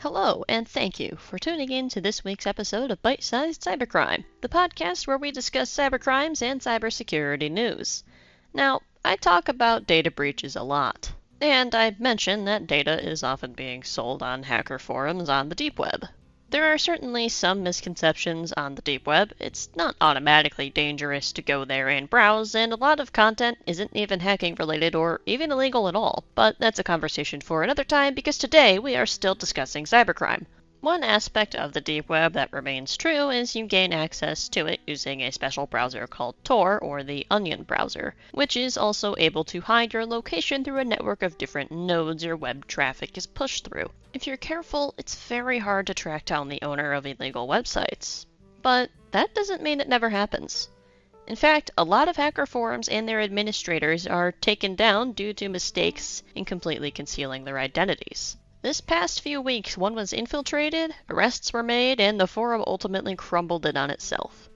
Hello, and thank you for tuning in to this week's episode of Bite-Sized Cybercrime, the podcast where we discuss cybercrimes and cybersecurity news. Now, I talk about data breaches a lot, and I mention that data is often being sold on hacker forums on the deep web. There are certainly some misconceptions on the deep web. It's not automatically dangerous to go there and browse, and a lot of content isn't even hacking related or even illegal at all. But that's a conversation for another time because today we are still discussing cybercrime. One aspect of the deep web that remains true is you gain access to it using a special browser called Tor, or the Onion browser, which is also able to hide your location through a network of different nodes your web traffic is pushed through. If you're careful, it's very hard to track down the owner of illegal websites. But that doesn't mean it never happens. In fact, a lot of hacker forums and their administrators are taken down due to mistakes in completely concealing their identities. This past few weeks, one was infiltrated, arrests were made, and the forum ultimately crumbled in on itself.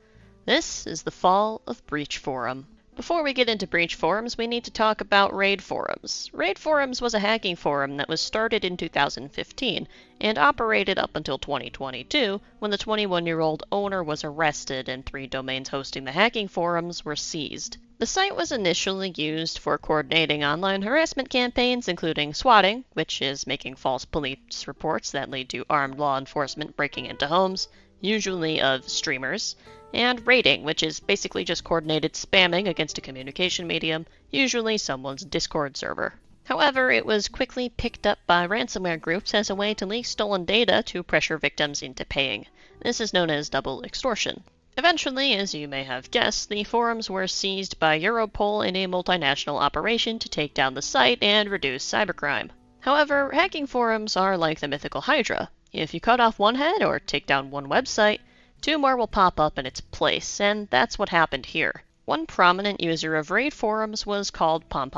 This is the Fall of BreachForum. Before we get into BreachForums, we need to talk about Raid Forums. Raid Forums was a hacking forum that was started in 2015 and operated up until 2022, when the 21-year-old owner was arrested and 3 domains hosting the hacking forums were seized. The site was initially used for coordinating online harassment campaigns, including swatting, which is making false police reports that lead to armed law enforcement breaking into homes, usually of streamers, and raiding, which is basically just coordinated spamming against a communication medium, usually someone's Discord server. However, it was quickly picked up by ransomware groups as a way to leak stolen data to pressure victims into paying. This is known as double extortion. Eventually, as you may have guessed, the forums were seized by Europol in a multinational operation to take down the site and reduce cybercrime. However, hacking forums are like the mythical Hydra. If you cut off one head or take down one website, 2 more will pop up in its place, and that's what happened here. One prominent user of raid forums was called Pom,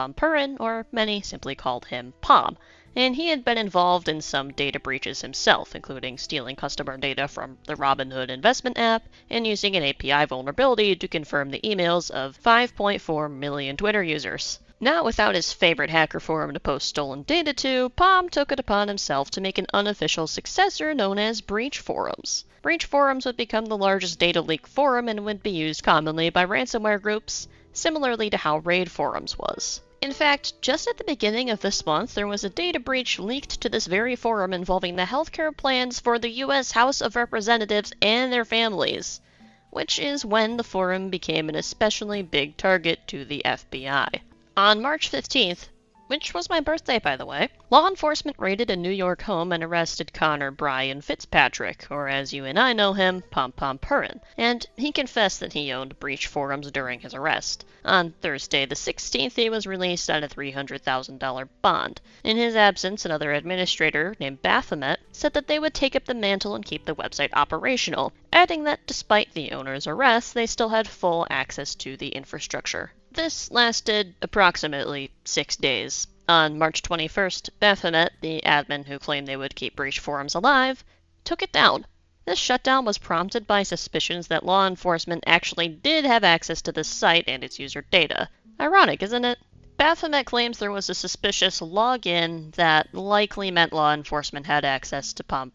or many simply called him Pom, and he had been involved in some data breaches himself, including stealing customer data from the Robinhood investment app and using an API vulnerability to confirm the emails of 5.4 million Twitter users. Now, without his favorite hacker forum to post stolen data to, Pom took it upon himself to make an unofficial successor known as BreachForums. BreachForums would become the largest data leak forum and would be used commonly by ransomware groups, similarly to how Raid Forums was. In fact, just at the beginning of this month, there was a data breach leaked to this very forum involving the healthcare plans for the U.S. House of Representatives and their families, which is when the forum became an especially big target to the FBI. On March 15th, which was my birthday, by the way, law enforcement raided a New York home and arrested Connor Brian Fitzpatrick, or as you and I know him, Pom, and he confessed that he owned breach forums during his arrest. On Thursday the 16th, he was released on a $300,000 bond. In his absence, another administrator named Baphomet said that they would take up the mantle and keep the website operational, adding that despite the owner's arrest, they still had full access to the infrastructure. This lasted approximately 6 days. On March 21st, Baphomet, the admin who claimed they would keep breach forums alive, took it down. This shutdown was prompted by suspicions that law enforcement actually did have access to the site and its user data. Ironic, isn't it? Baphomet claims there was a suspicious login that likely meant law enforcement had access to Pom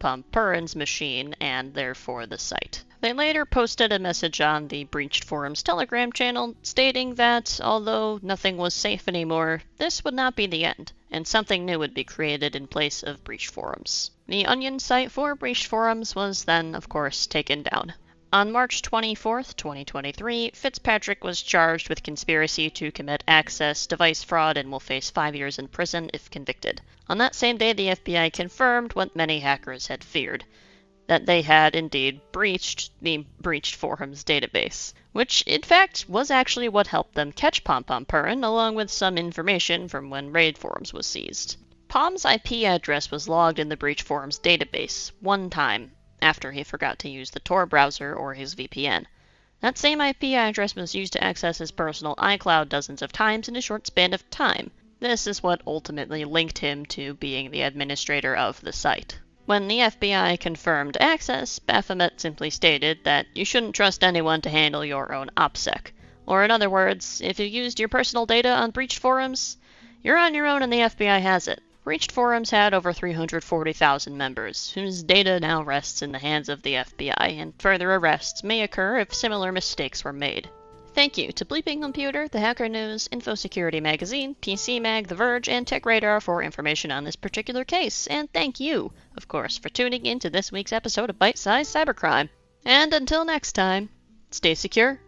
machine and therefore the site. They later posted a message on the Breached Forums Telegram channel stating that, although nothing was safe anymore, this would not be the end, and something new would be created in place of Breached Forums. The Onion site for Breached Forums was then, of course, taken down. On March 24th, 2023, Fitzpatrick was charged with conspiracy to commit access device fraud and will face 5 years in prison if convicted. On that same day, the FBI confirmed what many hackers had feared, that they had indeed breached the Breached Forums database, which in fact was actually what helped them catch Pom, along with some information from when Raid Forums was seized. Pom's IP address was logged in the Breached Forums database one time, after he forgot to use the Tor browser or his VPN. That same IP address was used to access his personal iCloud dozens of times in a short span of time. This is what ultimately linked him to being the administrator of the site. When the FBI confirmed access, Baphomet simply stated that you shouldn't trust anyone to handle your own OPSEC. Or in other words, if you used your personal data on breached forums, you're on your own and the FBI has it. BreachForums had over 340,000 members, whose data now rests in the hands of the FBI, and further arrests may occur if similar mistakes were made. Thank you to Bleeping Computer, The Hacker News, InfoSecurity Magazine, PC Mag, The Verge, and TechRadar for information on this particular case, and thank you, of course, for tuning in to this week's episode of Bite-Sized Cybercrime. And until next time, stay secure,